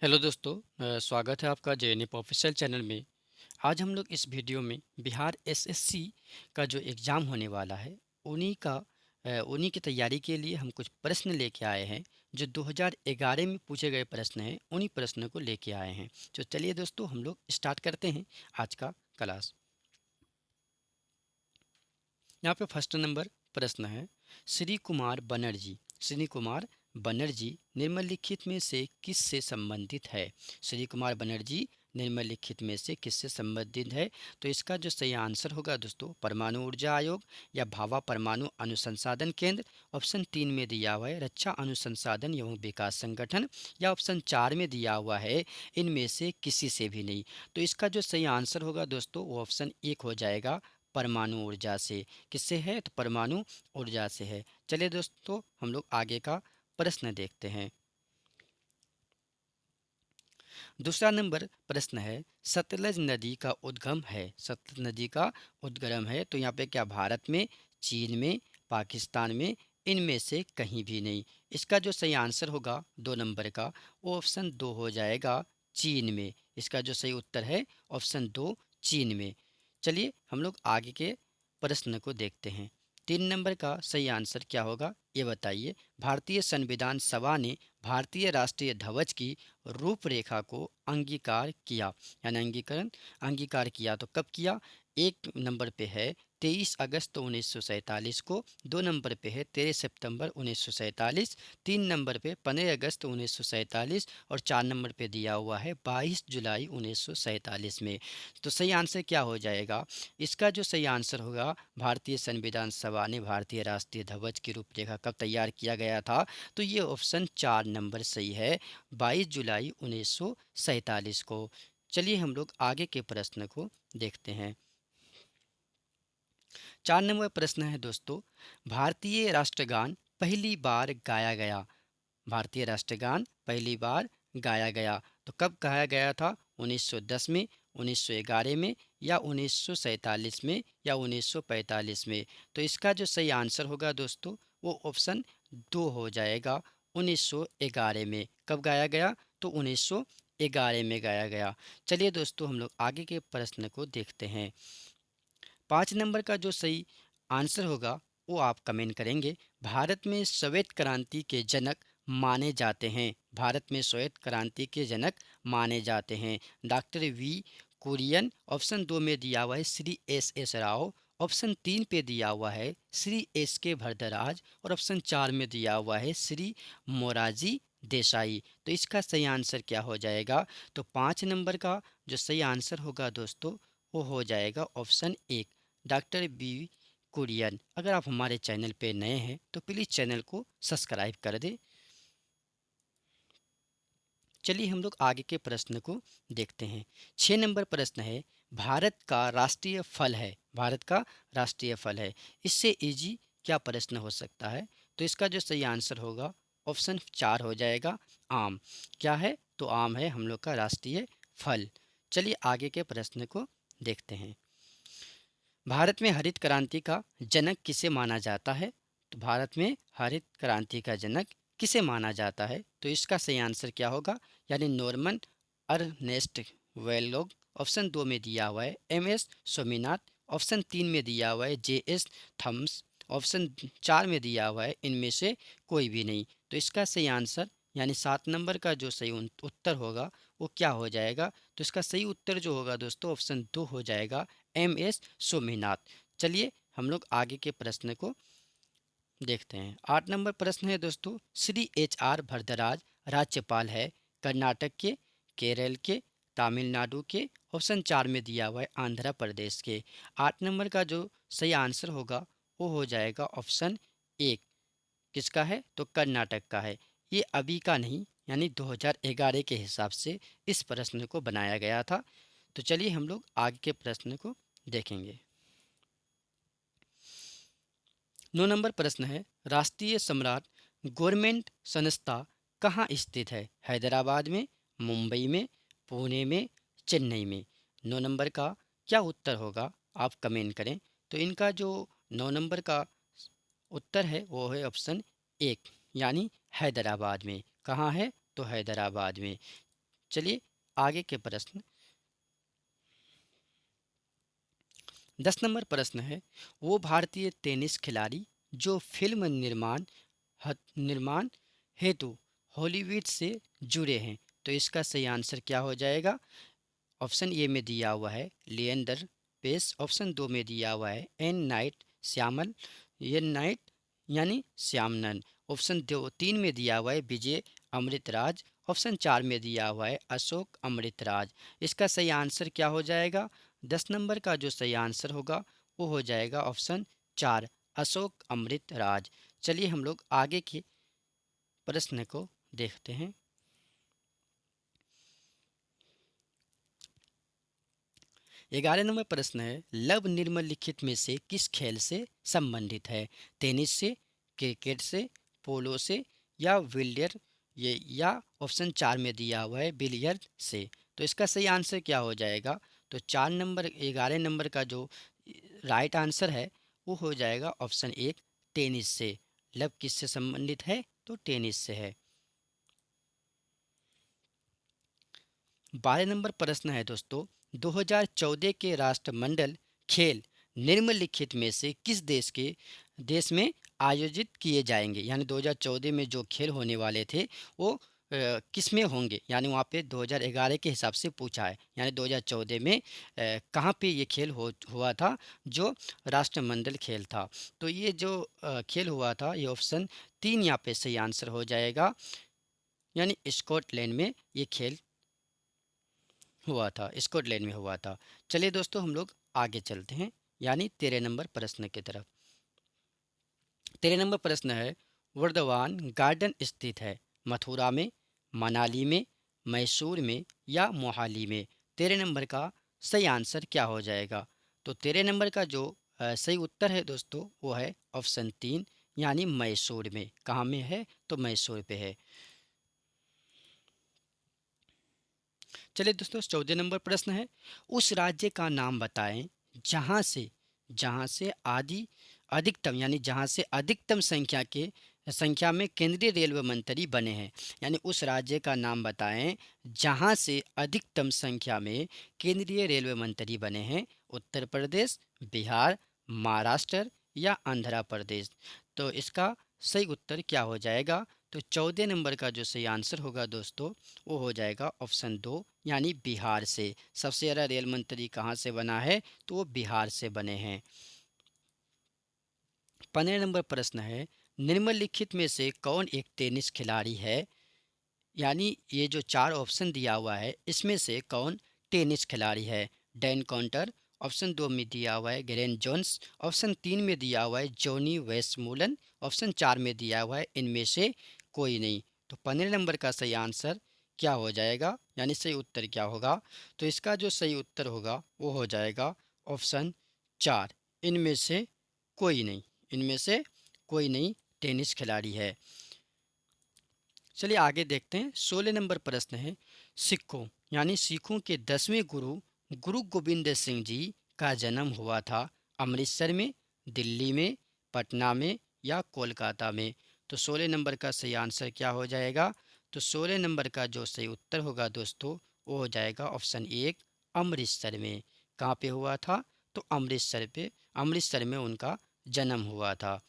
Hello दोस्तों। स्वागत है आपका जेएनएप ऑफिशियल चैनल में। आज हम लोग इस वीडियो में बिहार एसएससी का जो एग्ज़ाम होने वाला है उन्हीं की तैयारी के लिए हम कुछ प्रश्न लेके आए हैं। जो 2011 में पूछे गए प्रश्न हैं उन्हीं प्रश्नों को लेके आए हैं। तो चलिए दोस्तों हम लोग स्टार्ट करते हैं आज का क्लास। यहाँ पे फर्स्ट नंबर प्रश्न है, श्री कुमार बनर्जी निम्नलिखित में से किस से संबंधित है। श्री कुमार बनर्जी निम्नलिखित में से किससे संबंधित है। तो इसका जो सही आंसर होगा दोस्तों, परमाणु ऊर्जा आयोग या भाभा परमाणु अनुसंधान केंद्र। ऑप्शन 3 में दिया हुआ है रक्षा अनुसंधान एवं विकास संगठन, या ऑप्शन 4 में दिया हुआ है इनमें से किसी से भी नहीं। तो इसका जो सही आंसर होगा दोस्तों वो ऑप्शन 1 हो जाएगा, परमाणु ऊर्जा से। किससे है? तो परमाणु ऊर्जा से है। चलिए दोस्तों हम लोग आगे का प्रश्न देखते हैं। दूसरा नंबर प्रश्न है, सतलज नदी का उद्गम है। सतलज नदी का उद्गम है तो यहाँ पे क्या भारत में, चीन में, पाकिस्तान में, इनमें से कहीं भी नहीं। इसका जो सही आंसर होगा 2 नंबर का वो ऑप्शन 2 हो जाएगा, चीन में। इसका जो सही उत्तर है ऑप्शन 2, चीन में। चलिए हम लोग आगे के प्रश्न को देखते हैं। 3 नंबर का सही आंसर क्या होगा ये बताइए। भारतीय संविधान सभा ने भारतीय राष्ट्रीय ध्वज की रूपरेखा को अंगीकार किया, यानी अंगीकार किया तो कब किया? 1 नंबर पे है 23 अगस्त 1947 को, 2 नंबर पे है 13 सितंबर 1947, 3 नंबर पे 15 अगस्त 1947 और 4 नंबर पे दिया हुआ है 22 जुलाई 1947 में। तो सही आंसर क्या हो जाएगा? इसका जो सही आंसर होगा, भारतीय संविधान सभा ने भारतीय राष्ट्रीय ध्वज की रूपरेखा कब तैयार किया गया था? तो ये ऑप्शन 4 नंबर सही है, 22 जुलाई 1947 को। चलिए हम लोग आगे के प्रश्न को देखते हैं। 4 नंबर प्रश्न है दोस्तों, भारतीय राष्ट्रगान पहली बार गाया गया। भारतीय राष्ट्रगान पहली बार गाया गया तो कब गाया गया था? 1910 में, 1911 में, या 1947 में, या 1945 में। तो इसका जो सही आंसर होगा दोस्तों वो ऑप्शन 2 हो जाएगा, 1911 में। कब गाया गया? तो 1911 में गाया गया। चलिए दोस्तों हम लोग आगे के प्रश्न को देखते हैं। 5 नंबर का जो सही आंसर होगा वो आप कमेंट करेंगे। भारत में श्वेत क्रांति के जनक माने जाते हैं। भारत में श्वेत क्रांति के जनक माने जाते हैं डॉक्टर वी कुरियन। ऑप्शन 2 में दिया हुआ है Shri S S Rao. Option 3 पे दिया हुआ है श्री एस के भरद्वाज और ऑप्शन 4 में दिया हुआ है श्री मोरारजी देसाई। तो इसका सही आंसर क्या हो जाएगा? तो 5 नंबर का जो सही आंसर होगा दोस्तों वो हो जाएगा ऑप्शन 1, डॉक्टर बी कुरियन। अगर आप हमारे चैनल पे नए हैं तो प्लीज़ चैनल को सब्सक्राइब कर दें। चलिए हम लोग आगे के प्रश्न को देखते हैं। 6 नंबर प्रश्न है, भारत का राष्ट्रीय फल है। भारत का राष्ट्रीय फल है, इससे इजी क्या प्रश्न हो सकता है? तो इसका जो सही आंसर होगा ऑप्शन 4 हो जाएगा, आम। क्या है? तो आम है हम लोग का राष्ट्रीय फल। चलिए आगे के प्रश्न को देखते हैं। भारत में हरित क्रांति का जनक किसे माना जाता है? तो भारत में हरित क्रांति का जनक किसे माना जाता है? तो इसका सही आंसर क्या होगा? यानी नॉर्मन अर्नेस्ट वेलोग। ऑप्शन 2 में दिया हुआ है एम एस स्वामीनाथ। ऑप्शन 3 में दिया हुआ है जे एस थम्स। ऑप्शन 4 में दिया हुआ है इनमें से कोई भी नहीं। तो इसका सही आंसर यानी 7 नंबर का जो सही उत्तर होगा वो क्या हो जाएगा? तो इसका सही उत्तर जो होगा दोस्तों ऑप्शन 2 हो जाएगा, एम एस स्वामीनाथ। चलिए हम लोग आगे के प्रश्न को देखते हैं। 8 नंबर प्रश्न है दोस्तों, श्री एच आर भरद्वाज राज्यपाल है कर्नाटक के, केरल के, तमिलनाडु के। ऑप्शन 4 में दिया हुआ है आंध्र प्रदेश के। 8 नंबर का जो सही आंसर होगा वो हो जाएगा ऑप्शन 1। किसका है? तो कर्नाटक का है। ये अभी का नहीं, यानी 2011 के हिसाब से इस प्रश्न को बनाया गया था। तो चलिए हम लोग आगे के प्रश्न को देखेंगे। 9 नंबर प्रश्न है, राष्ट्रीय सम्राट गवर्नमेंट संस्था कहाँ स्थित है? हैदराबाद में, मुंबई में, पुणे में, चेन्नई में। 9 नंबर का क्या उत्तर होगा आप कमेंट करें। तो इनका जो 9 नंबर का उत्तर है वो है ऑप्शन 1, यानी हैदराबाद में। कहाँ है? तो हैदराबाद में। चलिए आगे के प्रश्न। 10 नंबर प्रश्न है, वो भारतीय टेनिस खिलाड़ी जो फिल्म निर्माण हेतु हॉलीवुड से जुड़े हैं। तो इसका सही आंसर क्या हो जाएगा? ऑप्शन ए में दिया हुआ है लिएंडर पेस, ऑप्शन दो में दिया हुआ है एन नाइट श्यामल, एन नाइट यानी श्यामनन, ऑप्शन दो तीन में दिया हुआ है विजय अमृतराज, ऑप्शन चार में दिया हुआ है अशोक अमृतराज। इसका सही आंसर क्या हो जाएगा? 10 नंबर का जो सही आंसर होगा वो हो जाएगा ऑप्शन चार, अशोक अमृतराज। चलिए हम लोग आगे के प्रश्न को देखते हैं। 11 नंबर प्रश्न है, लव निम्नलिखित में से किस खेल से संबंधित है? टेनिस से, क्रिकेट से, पोलो से या बिलियर, ये या ऑप्शन चार में दिया हुआ है बिलियर्ड से। तो इसका सही आंसर क्या हो जाएगा? तो 4 नंबर 11 नंबर का जो राइट आंसर है वो हो जाएगा ऑप्शन एक, टेनिस से। लव किससे संबंधित है? तो टेनिस से है। 12 नंबर प्रश्न है दोस्तों, 2014 के राष्ट्रमंडल खेल निम्नलिखित में से किस देश में आयोजित किए जाएंगे? यानी 2014 में जो खेल होने वाले थे वो किस में होंगे? यानी वहाँ पे 2011 के हिसाब से पूछा है, यानी 2014 में कहाँ पे ये खेल हुआ था जो राष्ट्रमंडल खेल था। तो ये जो खेल हुआ था ये ऑप्शन तीन यहाँ पे सही आंसर हो जाएगा, यानी स्कॉटलैंड में ये खेल हुआ था, स्कॉटलैंड में हुआ था। चलिए दोस्तों हम लोग आगे चलते हैं, यानी 13 नंबर प्रश्न की तरफ। 13 नंबर प्रश्न है, वर्धमान गार्डन स्थित है मथुरा में, मनाली में, मैसूर में या मोहाली में? 13 नंबर का सही आंसर क्या हो जाएगा? तो 13 नंबर का जो सही उत्तर है दोस्तों वो है ऑप्शन तीन, यानी मैसूर में। कहाँ में है? तो मैसूर पे है। चलिए दोस्तों 14 नंबर प्रश्न है, उस राज्य का नाम बताएं जहां से आदि अधिकतम, यानी जहां से अधिकतम संख्या में केंद्रीय रेलवे मंत्री बने हैं। यानी उस राज्य का नाम बताएं जहां से अधिकतम संख्या में केंद्रीय रेलवे मंत्री बने हैं। उत्तर प्रदेश, बिहार, महाराष्ट्र या आंध्र प्रदेश? तो इसका सही उत्तर क्या हो जाएगा? तो 14 नंबर का जो सही आंसर होगा दोस्तों वो हो जाएगा ऑप्शन दो, यानी बिहार से। सबसे ज़्यादा रेल मंत्री कहाँ से बना है? तो वो बिहार से बने हैं। 15 नंबर प्रश्न है, निम्नलिखित में से कौन एक टेनिस खिलाड़ी है? यानी ये जो चार ऑप्शन दिया हुआ है इसमें से कौन टेनिस खिलाड़ी है? डैन काउंटर, ऑप्शन दो में दिया हुआ है ग्रेन जोन्स, ऑप्शन तीन में दिया हुआ है जॉनी वेस्टमूलन, ऑप्शन चार में दिया हुआ है इनमें से कोई नहीं। तो 15 नंबर का सही आंसर क्या हो जाएगा, यानी सही उत्तर क्या होगा? तो इसका जो सही उत्तर होगा वो हो जाएगा ऑप्शन चार, इनमें से कोई नहीं, इनमें से कोई नहीं टेनिस खिलाड़ी है। चलिए आगे देखते हैं। 16 नंबर प्रश्न है, सिखों यानी सिखों के 10वें गुरु गुरु गोविंद सिंह जी का जन्म हुआ था अमृतसर में, दिल्ली में, पटना में या कोलकाता में? तो 16 नंबर का सही आंसर क्या हो जाएगा? तो 16 नंबर का जो सही उत्तर होगा दोस्तों वो हो जाएगा ऑप्शन एक, अमृतसर में। कहाँ पे हुआ था? तो अमृतसर में उनका जन्म हुआ था।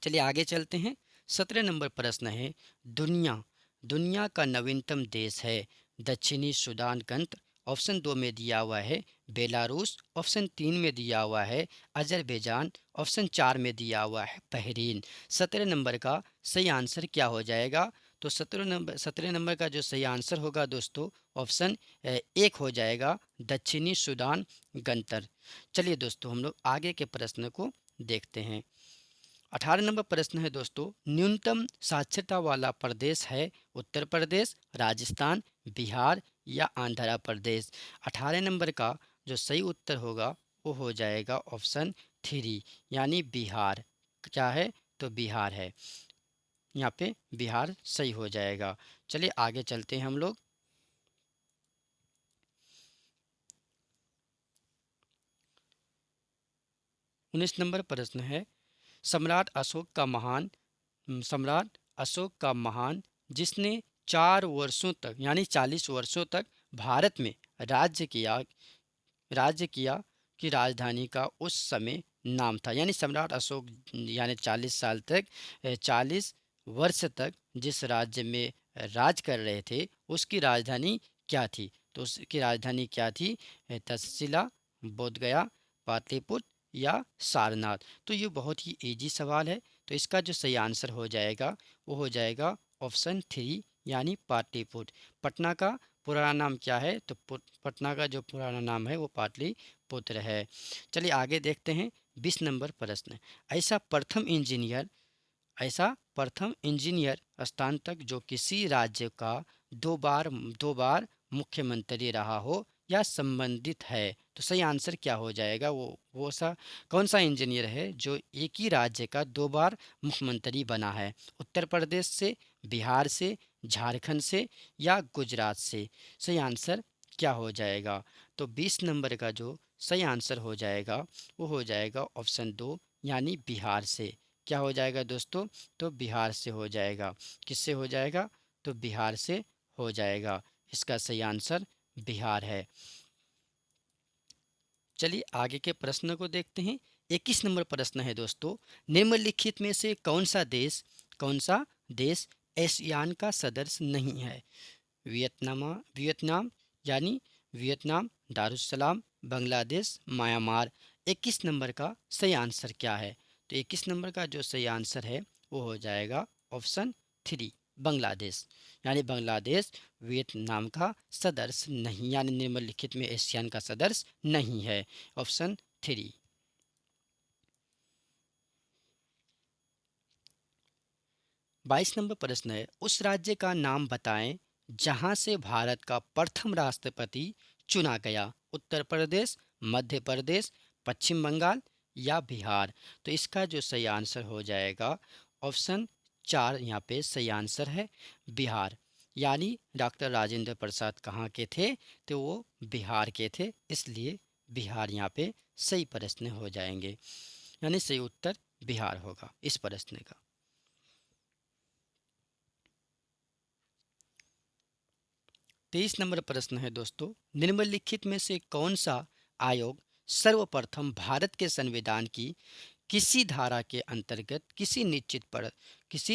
चलिए आगे चलते हैं। 17 नंबर प्रश्न है, दुनिया दुनिया का नवीनतम देश है दक्षिणी सूडान गणतंत्र, ऑप्शन दो में दिया हुआ है बेलारूस, ऑप्शन तीन में दिया हुआ है अजरबैजान, ऑप्शन चार में दिया हुआ है बहरीन। 17 नंबर का सही आंसर क्या हो जाएगा? तो 17 नंबर का जो सही आंसर होगा दोस्तों ऑप्शन एक हो जाएगा, दक्षिणी सूडान गणतंत्र। चलिए दोस्तों हम लोग आगे के प्रश्न को देखते हैं। 18 नंबर प्रश्न है दोस्तों, न्यूनतम साक्षरता वाला प्रदेश है उत्तर प्रदेश, राजस्थान, बिहार या आंध्र प्रदेश? 18 नंबर का जो सही उत्तर होगा वो हो जाएगा ऑप्शन थ्री, यानी बिहार। क्या है? तो बिहार है, यहाँ पे बिहार सही हो जाएगा। चलिए आगे चलते हैं हम लोग। 19 नंबर प्रश्न है, सम्राट अशोक का महान सम्राट अशोक का महान जिसने 4 वर्षों तक यानी 40 वर्षों तक भारत में राज्य किया राज्य किया की राजधानी का उस समय नाम था। यानी सम्राट अशोक यानी 40 साल तक 40 वर्ष तक जिस राज्य में राज कर रहे थे उसकी राजधानी क्या थी? तो उसकी राजधानी क्या थी? तक्षशिला, बोधगया, पाटलिपुत्र या सारनाथ। तो ये बहुत ही इजी सवाल है। तो इसका जो सही आंसर हो जाएगा वो हो जाएगा ऑप्शन 3 यानी पाटलिपुत्र। पटना का पुराना नाम क्या है? तो पटना का जो पुराना नाम है वो पाटलिपुत्र है। चलिए आगे देखते हैं 20 नंबर प्रश्न। ऐसा प्रथम इंजीनियर ऐसा प्रथम इंजीनियर स्थान तक जो किसी राज्य का दो बार मुख्यमंत्री रहा हो या संबंधित है। तो सही आंसर क्या हो जाएगा? वो सा कौन सा इंजीनियर है जो एक ही राज्य का 2 बार मुख्यमंत्री बना है? उत्तर प्रदेश से, बिहार से, झारखंड से या गुजरात से? सही आंसर क्या हो जाएगा? तो 20 नंबर का जो सही आंसर हो जाएगा वो हो जाएगा ऑप्शन 2 यानी बिहार से। क्या हो जाएगा दोस्तों? तो बिहार से हो जाएगा। किससे हो जाएगा? तो बिहार से हो जाएगा। इसका सही आंसर बिहार है। चलिए आगे के प्रश्न को देखते हैं। 21 नंबर प्रश्न है दोस्तों, निम्नलिखित में से कौन सा देश एशियान का सदस्य नहीं है? वियतनाम यानी Vietnam, Darussalam, Bangladesh, Myanmar. 21 number का सही आंसर क्या है? तो 21 नंबर का जो सही आंसर है वो हो जाएगा ऑप्शन 3 बांग्लादेश। यानी बांग्लादेश वियतनाम का सदस्य नहीं, यानी निम्नलिखित में एशियन का सदस्य नहीं है। ऑप्शन 3। 22 नंबर प्रश्न है, उस राज्य का नाम बताएं जहां से भारत का प्रथम राष्ट्रपति चुना गया? उत्तर प्रदेश, मध्य प्रदेश, पश्चिम बंगाल या बिहार? तो इसका जो सही आंसर हो जाएगा ऑप्शन 4 यहाँ पे सही आंसर है बिहार। यानी डॉक्टर राजेंद्र प्रसाद कहाँ के थे? तो वो बिहार के थे, इसलिए बिहार यहाँ पे सही प्रश्न हो जाएंगे। यानी सही उत्तर बिहार होगा इस प्रश्न का। 23 नंबर प्रश्न है दोस्तों, निम्नलिखित में से कौन सा आयोग सर्वप्रथम भारत के संविधान की किसी धारा के अंतर्गत किसी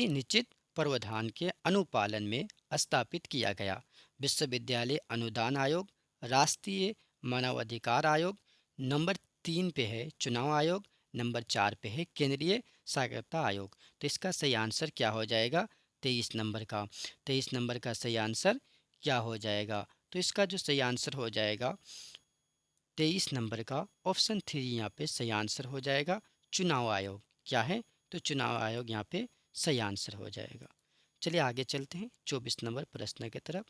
निश्चित प्रावधान के अनुपालन में स्थापित किया गया? विश्वविद्यालय अनुदान आयोग, राष्ट्रीय मानवाधिकार आयोग, नंबर 3 पे है चुनाव आयोग, नंबर 4 पे है केंद्रीय साक्षरता आयोग। तो इसका सही आंसर क्या हो जाएगा? 23 नंबर का सही आंसर क्या हो जाएगा? तो इसका जो सही आंसर हो जाएगा 23 नंबर का ऑप्शन 3 यहाँ पे सही आंसर हो जाएगा। चुनाव आयोग क्या है? तो चुनाव आयोग यहाँ पे सही आंसर हो जाएगा। चलिए आगे चलते हैं 24 नंबर प्रश्न की तरफ।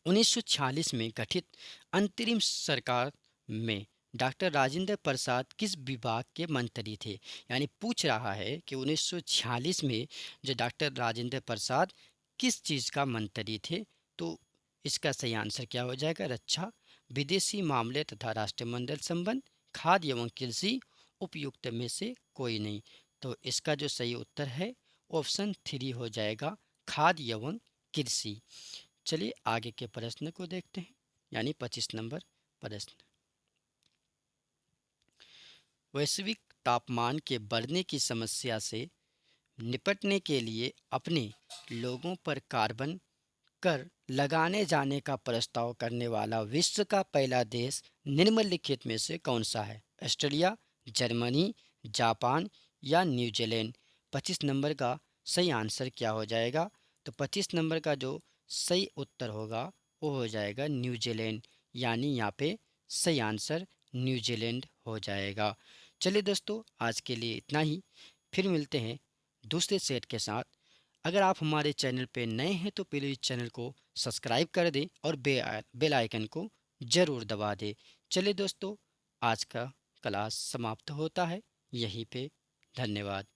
1946 में गठित अंतरिम सरकार में डॉक्टर राजेंद्र प्रसाद किस विभाग के मंत्री थे? यानी पूछ रहा है कि 1946 में जो डॉक्टर राजेंद्र प्रसाद किस चीज़ का मंत्री थे? तो इसका सही आंसर क्या हो जाएगा? रक्षा, विदेशी मामले तथा राष्ट्रमंडल संबंध, खाद्य एवं कृषि, उपयुक्त में से कोई नहीं। तो इसका जो सही उत्तर है ऑप्शन 3 हो जाएगा, खाद्य एवं कृषि। चलिए आगे के प्रश्न को देखते हैं। यानी 25 नंबर प्रश्न, वैश्विक तापमान के बढ़ने की समस्या से निपटने के लिए अपने लोगों पर कार्बन कर लगाने जाने का प्रस्ताव करने वाला विश्व का पहला देश निम्नलिखित में से कौन सा है? ऑस्ट्रेलिया, जर्मनी, जापान या न्यूजीलैंड? 25 नंबर का सही आंसर क्या हो जाएगा? तो 25 नंबर का जो सही उत्तर होगा वो हो जाएगा न्यूजीलैंड। यानी यहाँ पे सही आंसर न्यूजीलैंड हो जाएगा। चलिए दोस्तों आज के लिए इतना ही, फिर मिलते हैं दूसरे सेट के साथ। अगर आप हमारे चैनल पे नए हैं तो प्लीज़ चैनल को सब्सक्राइब कर दें और बेल आइकन को ज़रूर दबा दें। चलिए दोस्तों आज का क्लास समाप्त होता है यहीं पे। धन्यवाद।